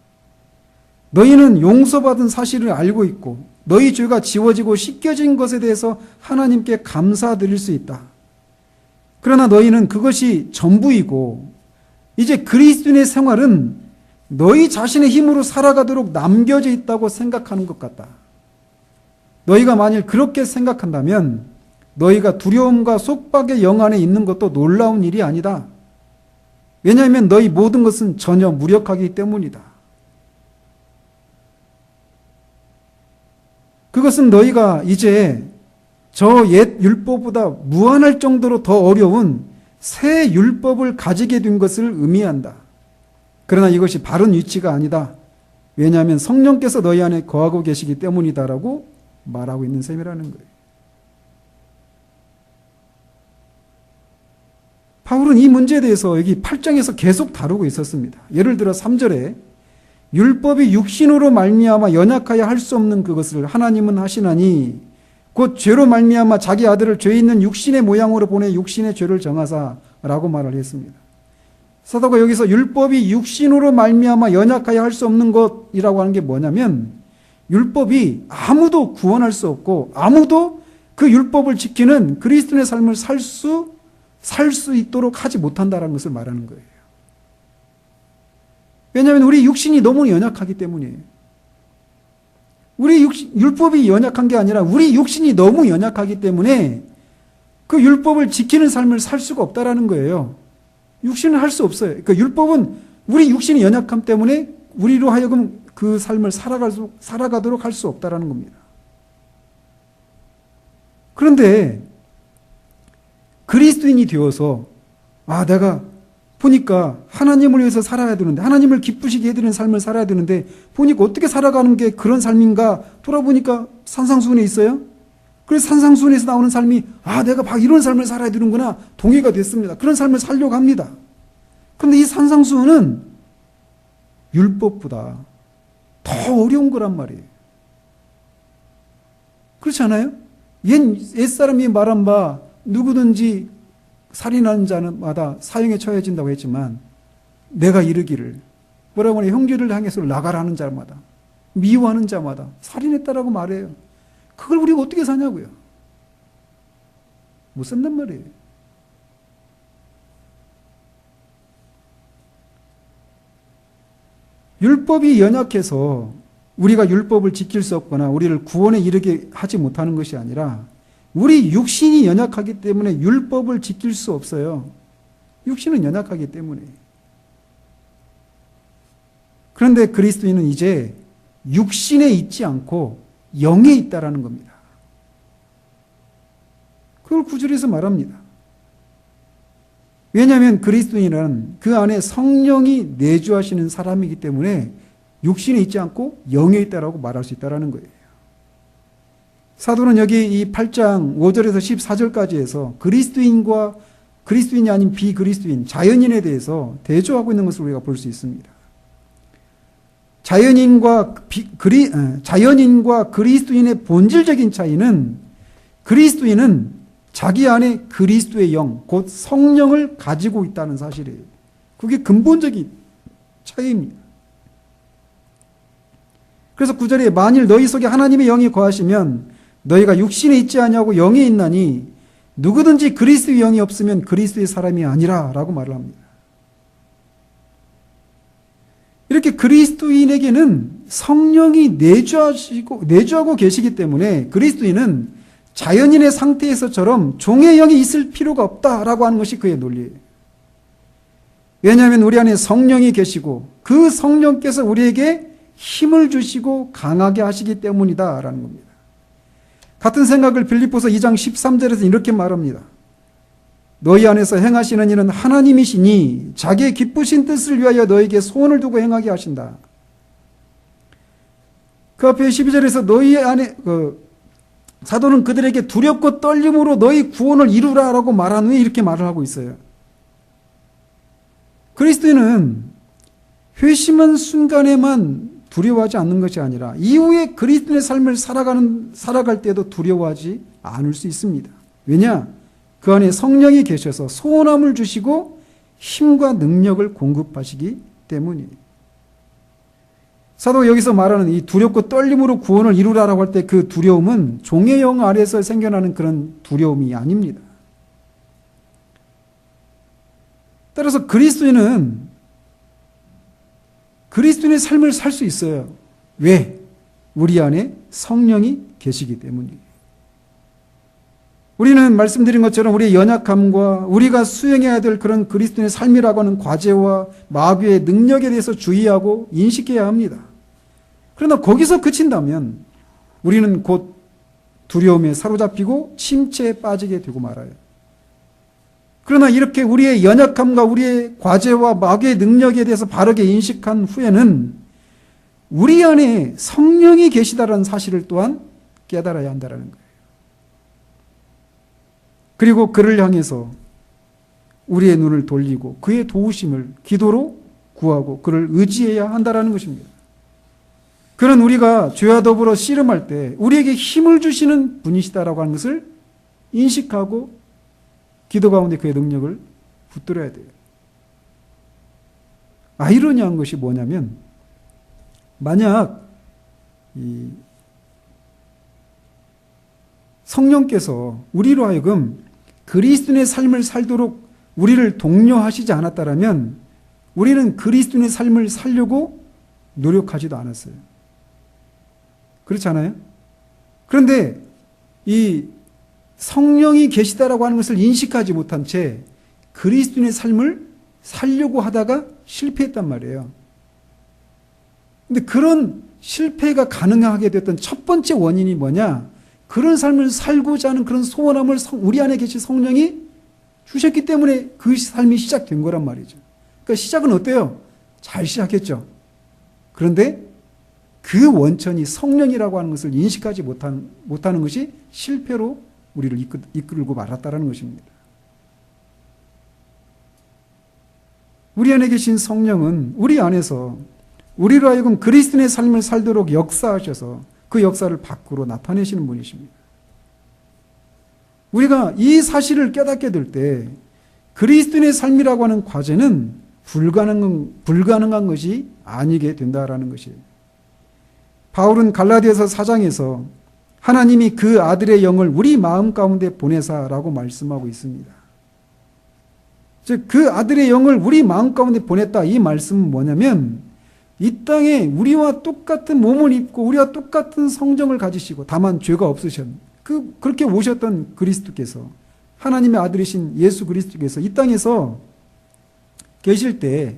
너희는 용서받은 사실을 알고 있고 너희 죄가 지워지고 씻겨진 것에 대해서 하나님께 감사드릴 수 있다. 그러나 너희는 그것이 전부이고 이제 그리스도인의 생활은 너희 자신의 힘으로 살아가도록 남겨져 있다고 생각하는 것 같다. 너희가 만일 그렇게 생각한다면 너희가 두려움과 속박의 영 안에 있는 것도 놀라운 일이 아니다. 왜냐하면 너희 모든 것은 전혀 무력하기 때문이다. 그것은 너희가 이제 저 옛 율법보다 무한할 정도로 더 어려운 새 율법을 가지게 된 것을 의미한다. 그러나 이것이 바른 위치가 아니다. 왜냐하면 성령께서 너희 안에 거하고 계시기 때문이다라고 말하고 있는 셈이라는 거예요. 바울은 이 문제에 대해서 여기 8장에서 계속 다루고 있었습니다. 예를 들어 3절에 율법이 육신으로 말미암아 연약하여 할 수 없는 그것을 하나님은 하시나니 곧 죄로 말미암아 자기 아들을 죄 있는 육신의 모양으로 보내 육신의 죄를 정하사라고 말을 했습니다. 사도가 여기서 율법이 육신으로 말미암아 연약하여 할 수 없는 것이라고 하는 게 뭐냐면 율법이 아무도 구원할 수 없고 아무도 그 율법을 지키는 그리스도인의 삶을 살 수 있도록 하지 못한다는 것을 말하는 거예요. 왜냐하면 우리 육신이 너무 연약하기 때문이에요. 율법이 연약한 게 아니라 우리 육신이 너무 연약하기 때문에 그 율법을 지키는 삶을 살 수가 없다라는 거예요. 육신은 할 수 없어요. 그러니까 율법은 우리 육신이 연약함 때문에 우리로 하여금 그 삶을 살아가도록 할 수 없다라는 겁니다. 그런데 그리스도인이 되어서 내가 보니까 하나님을 위해서 살아야 되는데 하나님을 기쁘시게 해드리는 삶을 살아야 되는데 보니까 어떻게 살아가는 게 그런 삶인가 돌아보니까 산상수훈에 있어요. 그래서 산상수훈에서 나오는 삶이 내가 막 이런 삶을 살아야 되는구나 동의가 됐습니다. 그런 삶을 살려고 합니다. 그런데 이 산상수훈은 율법보다 더 어려운 거란 말이에요. 그렇지 않아요? 옛사람이 말한 바 누구든지 살인하는 자마다 사형에 처해진다고 했지만 내가 이르기를 뭐라고 하냐 형제를 향해서 나가라는 자마다 미워하는 자마다 살인했다라고 말해요. 그걸 우리가 어떻게 사냐고요. 못 산단 말이에요. 율법이 연약해서 우리가 율법을 지킬 수 없거나 우리를 구원에 이르게 하지 못하는 것이 아니라 우리 육신이 연약하기 때문에 율법을 지킬 수 없어요. 육신은 연약하기 때문에. 그런데 그리스도인은 이제 육신에 있지 않고 영에 있다라는 겁니다. 그걸 9절에서 말합니다. 왜냐하면 그리스도인은 그 안에 성령이 내주하시는 사람이기 때문에 육신에 있지 않고 영에 있다라고 말할 수 있다라는 거예요. 사도는 여기 이 8장 5절에서 14절까지 해서 그리스도인과 그리스도인이 아닌 비그리스도인, 자연인에 대해서 대조하고 있는 것을 우리가 볼 수 있습니다. 자연인과 그리스도인의 본질적인 차이는 그리스도인은 자기 안에 그리스도의 영, 곧 성령을 가지고 있다는 사실이에요. 그게 근본적인 차이입니다. 그래서 9절에 만일 너희 속에 하나님의 영이 거하시면 너희가 육신에 있지 아니하고 영에 있나니 누구든지 그리스도의 영이 없으면 그리스도의 사람이 아니라 라고 말을 합니다. 이렇게 그리스도인에게는 성령이 내주하고 계시기 때문에 그리스도인은 자연인의 상태에서처럼 종의 영이 있을 필요가 없다라고 하는 것이 그의 논리예요. 왜냐하면 우리 안에 성령이 계시고 그 성령께서 우리에게 힘을 주시고 강하게 하시기 때문이다라는 겁니다. 같은 생각을 빌립보서 2장 13절에서 이렇게 말합니다. 너희 안에서 행하시는 일은 하나님이시니 자기의 기쁘신 뜻을 위하여 너에게 소원을 두고 행하게 하신다. 그 앞에 12절에서 너희 안에 사도는 그들에게 두렵고 떨림으로 너희 구원을 이루라라고 말한 후에 이렇게 말을 하고 있어요. 그리스도인은 회심한 순간에만 두려워하지 않는 것이 아니라 이후에 그리스도인의 삶을 살아갈 때도 두려워하지 않을 수 있습니다. 왜냐? 그 안에 성령이 계셔서 소원함을 주시고 힘과 능력을 공급하시기 때문이에요. 사도 여기서 말하는 이 두렵고 떨림으로 구원을 이루라라고 할 때 그 두려움은 종의 영 아래에서 생겨나는 그런 두려움이 아닙니다. 따라서 그리스도인의 삶을 살 수 있어요. 왜? 우리 안에 성령이 계시기 때문이에요. 우리는 말씀드린 것처럼 우리의 연약함과 우리가 수행해야 될 그런 그리스도인의 삶이라고 하는 과제와 마귀의 능력에 대해서 주의하고 인식해야 합니다. 그러나 거기서 그친다면 우리는 곧 두려움에 사로잡히고 침체에 빠지게 되고 말아요. 그러나 이렇게 우리의 연약함과 우리의 과제와 마귀의 능력에 대해서 바르게 인식한 후에는 우리 안에 성령이 계시다라는 사실을 또한 깨달아야 한다는 거예요. 그리고 그를 향해서 우리의 눈을 돌리고 그의 도우심을 기도로 구하고 그를 의지해야 한다는 것입니다. 그는 우리가 죄와 더불어 씨름할 때 우리에게 힘을 주시는 분이시다라고 하는 것을 인식하고 기도 가운데 그의 능력을 붙들어야 돼요. 아이러니한 것이 뭐냐면 만약 이 성령께서 우리로 하여금 그리스도인의 삶을 살도록 우리를 독려하시지 않았다면 우리는 그리스도인의 삶을 살려고 노력하지도 않았어요. 그렇지 않아요? 그런데 이 성령이 계시다라고 하는 것을 인식하지 못한 채 그리스도인의 삶을 살려고 하다가 실패했단 말이에요. 근데 그런 실패가 가능하게 됐던 첫 번째 원인이 뭐냐? 그런 삶을 살고자 하는 그런 소원함을 우리 안에 계신 성령이 주셨기 때문에 그 삶이 시작된 거란 말이죠. 그러니까 시작은 어때요? 잘 시작했죠. 그런데 그 원천이 성령이라고 하는 것을 인식하지 못하는 것이 실패로 우리를 이끌고 말았다는 것입니다. 우리 안에 계신 성령은 우리 안에서 우리로 하여금 그리스도인의 삶을 살도록 역사하셔서 그 역사를 밖으로 나타내시는 분이십니다. 우리가 이 사실을 깨닫게 될 때 그리스도인의 삶이라고 하는 과제는 불가능한 것이 아니게 된다라는 것이에요. 바울은 갈라디아서 4장에서 하나님이 그 아들의 영을 우리 마음 가운데 보내사라고 말씀하고 있습니다. 즉 그 아들의 영을 우리 마음 가운데 보냈다. 이 말씀은 뭐냐면 이 땅에 우리와 똑같은 몸을 입고 우리와 똑같은 성정을 가지시고 다만 죄가 없으신 그렇게 오셨던 그리스도께서 하나님의 아들이신 예수 그리스도께서 이 땅에서 계실 때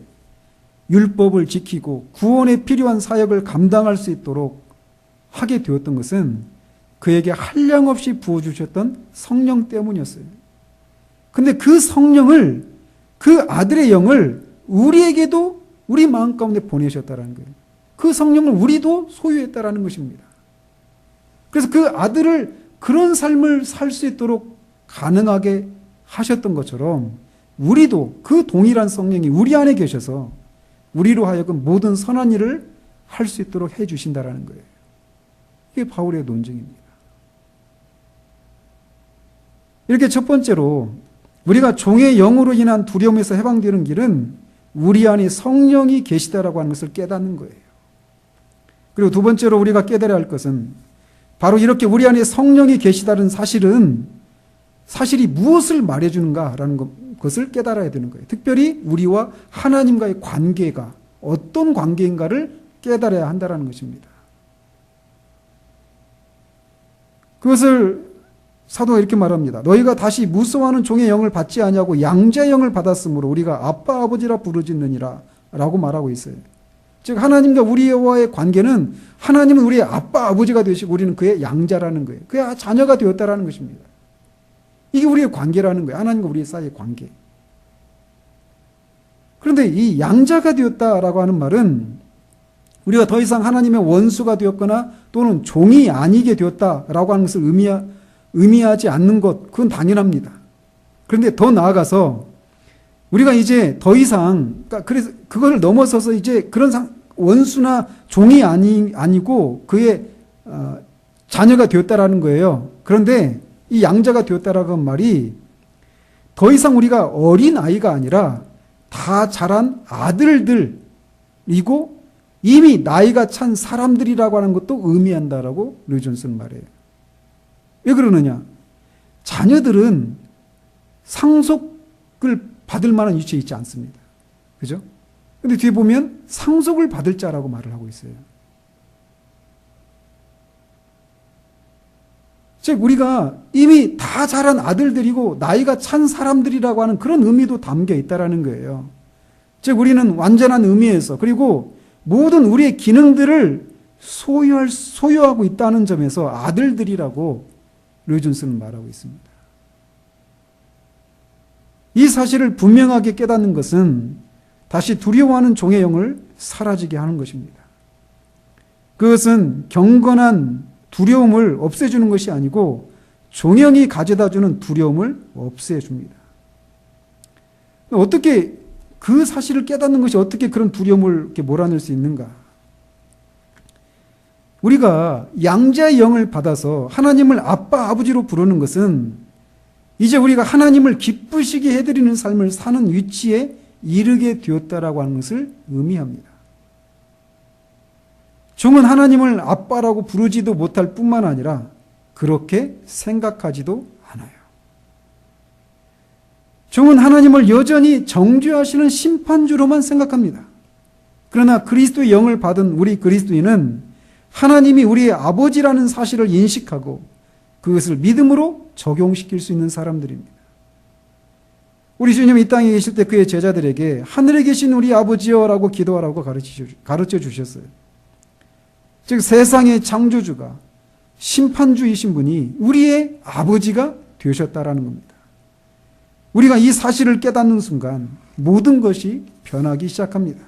율법을 지키고 구원에 필요한 사역을 감당할 수 있도록 하게 되었던 것은 그에게 한량없이 부어주셨던 성령 때문이었어요. 근데 그 성령을 그 아들의 영을 우리에게도 우리 마음 가운데 보내셨다는 거예요. 그 성령을 우리도 소유했다는 것입니다. 그래서 그 아들을 그런 삶을 살 수 있도록 가능하게 하셨던 것처럼 우리도 그 동일한 성령이 우리 안에 계셔서 우리로 하여금 모든 선한 일을 할 수 있도록 해 주신다는 거예요. 이게 바울의 논증입니다. 이렇게 첫 번째로 우리가 종의 영으로 인한 두려움에서 해방되는 길은 우리 안에 성령이 계시다라고 하는 것을 깨닫는 거예요. 그리고 두 번째로 우리가 깨달아야 할 것은 바로 이렇게 우리 안에 성령이 계시다는 사실이 무엇을 말해주는가라는 것을 깨달아야 되는 거예요. 특별히 우리와 하나님과의 관계가 어떤 관계인가를 깨달아야 한다는 것입니다. 그것을 사도가 이렇게 말합니다. 너희가 다시 무서워하는 종의 영을 받지 아니하고 양자의 영을 받았으므로 우리가 아빠 아버지라 부르짖느니라 라고 말하고 있어요. 즉 하나님과 우리와의 관계는 하나님은 우리의 아빠 아버지가 되시고 우리는 그의 양자라는 거예요. 그의 자녀가 되었다라는 것입니다. 이게 우리의 관계라는 거예요. 하나님과 우리 사이의 관계. 그런데 이 양자가 되었다라고 하는 말은 우리가 더 이상 하나님의 원수가 되었거나 또는 종이 아니게 되었다라고 하는 것을 의미하지 않는 것, 그건 당연합니다. 그런데 더 나아가서 우리가 이제 더 이상, 그래서 그걸 넘어서서 이제 그런 원수나 종이 아니고 그의 자녀가 되었다라는 거예요. 그런데 이 양자가 되었다라는 말이 더 이상 우리가 어린 아이가 아니라 다 자란 아들들이고 이미 나이가 찬 사람들이라고 하는 것도 의미한다라고 류존스는 말해요. 왜 그러느냐? 자녀들은 상속을 받을 만한 위치에 있지 않습니다. 그죠? 근데 뒤에 보면 상속을 받을 자라고 말을 하고 있어요. 즉 우리가 이미 다 자란 아들들이고 나이가 찬 사람들이라고 하는 그런 의미도 담겨 있다라는 거예요. 즉 우리는 완전한 의미에서 그리고 모든 우리의 기능들을 소유하고 있다는 점에서 아들들이라고 류존스는 말하고 있습니다. 이 사실을 분명하게 깨닫는 것은 다시 두려워하는 종의 영을 사라지게 하는 것입니다. 그것은 경건한 두려움을 없애주는 것이 아니고 종영이 가져다주는 두려움을 없애줍니다. 어떻게 그 사실을 깨닫는 것이 어떻게 그런 두려움을 이렇게 몰아낼 수 있는가? 우리가 양자의 영을 받아서 하나님을 아빠, 아버지로 부르는 것은 이제 우리가 하나님을 기쁘시게 해드리는 삶을 사는 위치에 이르게 되었다라고 하는 것을 의미합니다. 종은 하나님을 아빠라고 부르지도 못할 뿐만 아니라 그렇게 생각하지도 않아요. 종은 하나님을 여전히 정죄하시는 심판주로만 생각합니다. 그러나 그리스도의 영을 받은 우리 그리스도인은 하나님이 우리의 아버지라는 사실을 인식하고 그것을 믿음으로 적용시킬 수 있는 사람들입니다. 우리 주님이 이 땅에 계실 때 그의 제자들에게 하늘에 계신 우리 아버지여라고 기도하라고 가르쳐 주셨어요. 즉 세상의 창조주가 심판주이신 분이 우리의 아버지가 되셨다라는 겁니다. 우리가 이 사실을 깨닫는 순간 모든 것이 변하기 시작합니다.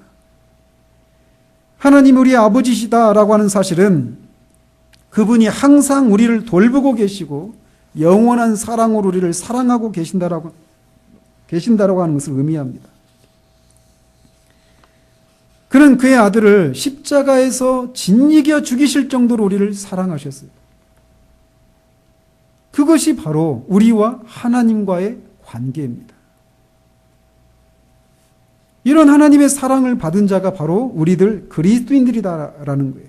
하나님이 우리의 아버지시다라고 하는 사실은 그분이 항상 우리를 돌보고 계시고 영원한 사랑으로 우리를 사랑하고 계신다라고 하는 것을 의미합니다. 그는 그의 아들을 십자가에서 짓이겨 죽이실 정도로 우리를 사랑하셨어요. 그것이 바로 우리와 하나님과의 관계입니다. 이런 하나님의 사랑을 받은 자가 바로 우리들 그리스도인들이다라는 거예요.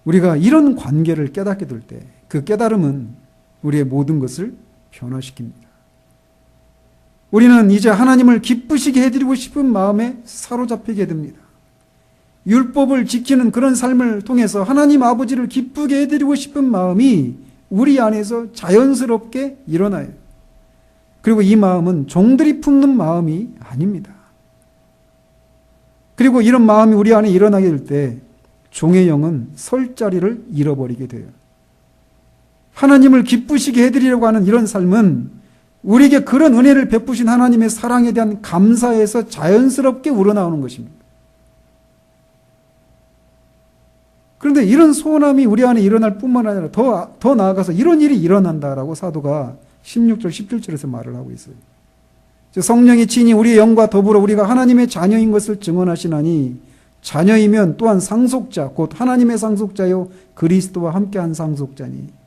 우리가 이런 관계를 깨닫게 될 때 그 깨달음은 우리의 모든 것을 변화시킵니다. 우리는 이제 하나님을 기쁘시게 해드리고 싶은 마음에 사로잡히게 됩니다. 율법을 지키는 그런 삶을 통해서 하나님 아버지를 기쁘게 해드리고 싶은 마음이 우리 안에서 자연스럽게 일어나요. 그리고 이 마음은 종들이 품는 마음이 아닙니다. 그리고 이런 마음이 우리 안에 일어나게 될 때 종의 영은 설 자리를 잃어버리게 돼요. 하나님을 기쁘시게 해드리려고 하는 이런 삶은 우리에게 그런 은혜를 베푸신 하나님의 사랑에 대한 감사에서 자연스럽게 우러나오는 것입니다. 그런데 이런 소원함이 우리 안에 일어날 뿐만 아니라 더 나아가서 이런 일이 일어난다라고 사도가 16절, 17절에서 말을 하고 있어요. 성령이 친히 우리의 영과 더불어 우리가 하나님의 자녀인 것을 증언하시나니 자녀이면 또한 상속자, 곧 하나님의 상속자요 그리스도와 함께한 상속자니.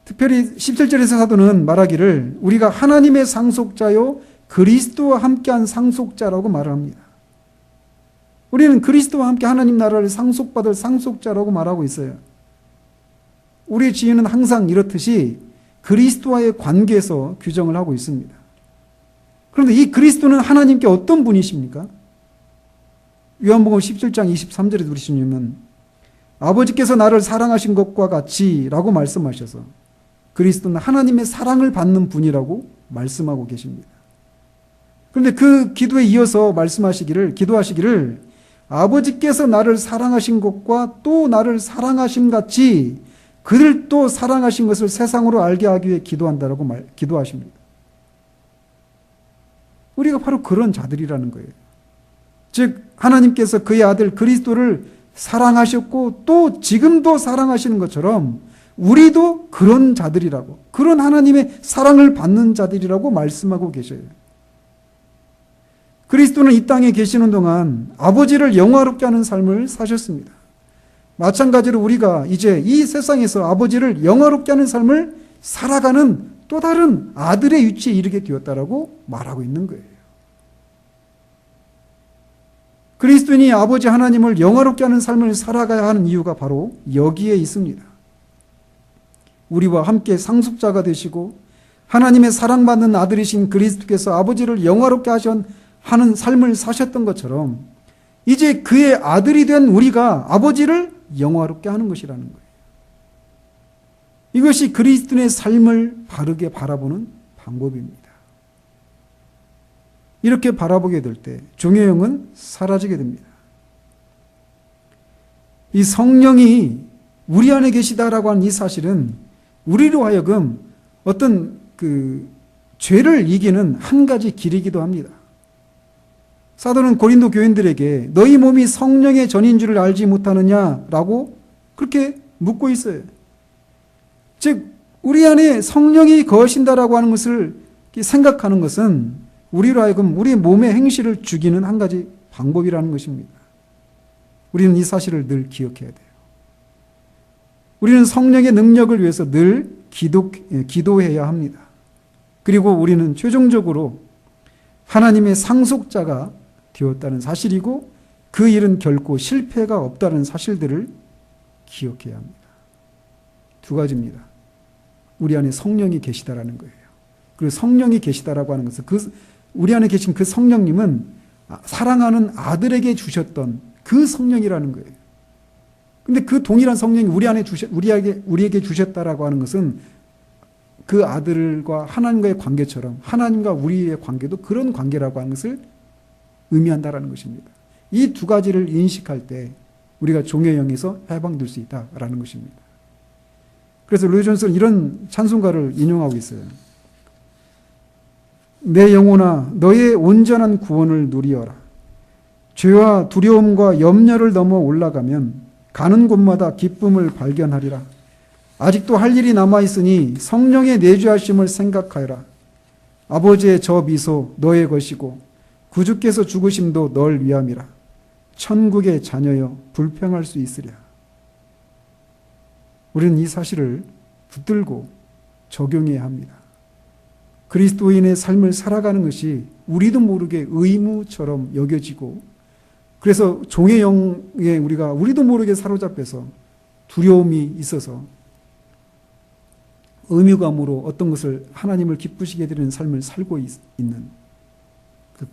특별히 17절에서 사도는 말하기를 우리가 하나님의 상속자요 그리스도와 함께한 상속자라고 말을 합니다. 우리는 그리스도와 함께 하나님 나라를 상속받을 상속자라고 말하고 있어요. 우리의 지혜는 항상 이렇듯이 그리스도와의 관계에서 규정을 하고 있습니다. 그런데 이 그리스도는 하나님께 어떤 분이십니까? 요한복음 17장 23절에 우리 주님은 아버지께서 나를 사랑하신 것과 같이 라고 말씀하셔서 그리스도는 하나님의 사랑을 받는 분이라고 말씀하고 계십니다. 그런데 그 기도에 이어서 기도하시기를 아버지께서 나를 사랑하신 것과 또 나를 사랑하심 같이 그들 또 사랑하신 것을 세상으로 알게 하기 위해 기도한다라고 기도하십니다. 우리가 바로 그런 자들이라는 거예요. 즉 하나님께서 그의 아들 그리스도를 사랑하셨고 또 지금도 사랑하시는 것처럼 우리도 그런 자들이라고, 그런 하나님의 사랑을 받는 자들이라고 말씀하고 계셔요. 그리스도는 이 땅에 계시는 동안 아버지를 영화롭게 하는 삶을 사셨습니다. 마찬가지로 우리가 이제 이 세상에서 아버지를 영화롭게 하는 삶을 살아가는 또 다른 아들의 위치에 이르게 되었다라고 말하고 있는 거예요. 그리스도인이 아버지 하나님을 영화롭게 하는 삶을 살아가야 하는 이유가 바로 여기에 있습니다. 우리와 함께 상속자가 되시고 하나님의 사랑받는 아들이신 그리스도께서 아버지를 영화롭게 하는 삶을 사셨던 것처럼 이제 그의 아들이 된 우리가 아버지를 영화롭게 하는 것이라는 거예요. 이것이 그리스도인의 삶을 바르게 바라보는 방법입니다. 이렇게 바라보게 될 때 종의 영은 사라지게 됩니다. 이 성령이 우리 안에 계시다라고 하는 이 사실은 우리로 하여금 어떤 죄를 이기는 한 가지 길이기도 합니다. 사도는 고린도 교인들에게 너희 몸이 성령의 전인 줄을 알지 못하느냐라고 그렇게 묻고 있어요. 즉 우리 안에 성령이 거하신다라고 하는 것을 생각하는 것은 우리로 하여금 우리 몸의 행실을 죽이는 한 가지 방법이라는 것입니다. 우리는 이 사실을 늘 기억해야 돼요. 우리는 성령의 능력을 위해서 늘 기도해야 합니다. 그리고 우리는 최종적으로 하나님의 상속자가 되었다는 사실이고 그 일은 결코 실패가 없다는 사실들을 기억해야 합니다. 두 가지입니다. 우리 안에 성령이 계시다라는 거예요. 그리고 성령이 계시다라고 하는 것은 우리 안에 계신 그 성령님은 사랑하는 아들에게 주셨던 그 성령이라는 거예요. 근데 그 동일한 성령이 우리에게 주셨다라고 하는 것은 그 아들과 하나님과의 관계처럼 하나님과 우리의 관계도 그런 관계라고 하는 것을 의미한다라는 것입니다. 이 두 가지를 인식할 때 우리가 종의 영에서 해방될 수 있다라는 것입니다. 그래서 로이 존스는 이런 찬송가를 인용하고 있어요. 내 영혼아 너의 온전한 구원을 누리어라. 죄와 두려움과 염려를 넘어 올라가면 가는 곳마다 기쁨을 발견하리라. 아직도 할 일이 남아있으니 성령의 내주하심을 생각하여라. 아버지의 저 미소 너의 것이고 구주께서 죽으심도 널 위함이라. 천국의 자녀여 불평할 수 있으랴. 우리는 이 사실을 붙들고 적용해야 합니다. 그리스도인의 삶을 살아가는 것이 우리도 모르게 의무처럼 여겨지고 그래서 종의 영에 우리도 모르게 사로잡혀서 두려움이 있어서 의무감으로 어떤 것을 하나님을 기쁘시게 드리는 삶을 살고 있는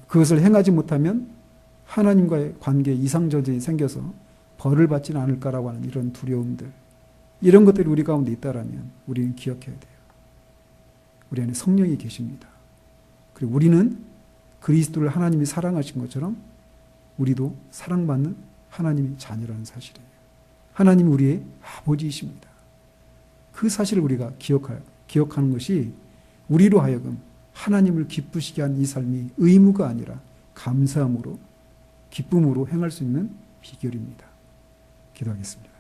그것을 행하지 못하면 하나님과의 관계에 이상저전이 생겨서 벌을 받지는 않을까라고 하는 이런 두려움들 이런 것들이 우리 가운데 있다라면 우리는 기억해야 돼요. 우리 안에 성령이 계십니다. 그리고 우리는 그리스도를 하나님이 사랑하신 것처럼 우리도 사랑받는 하나님의 자녀라는 사실이에요. 하나님이 우리의 아버지이십니다. 그 사실을 우리가 기억하는 것이 우리로 하여금 하나님을 기쁘시게 한 이 삶이 의무가 아니라 감사함으로 기쁨으로 행할 수 있는 비결입니다. 기도하겠습니다.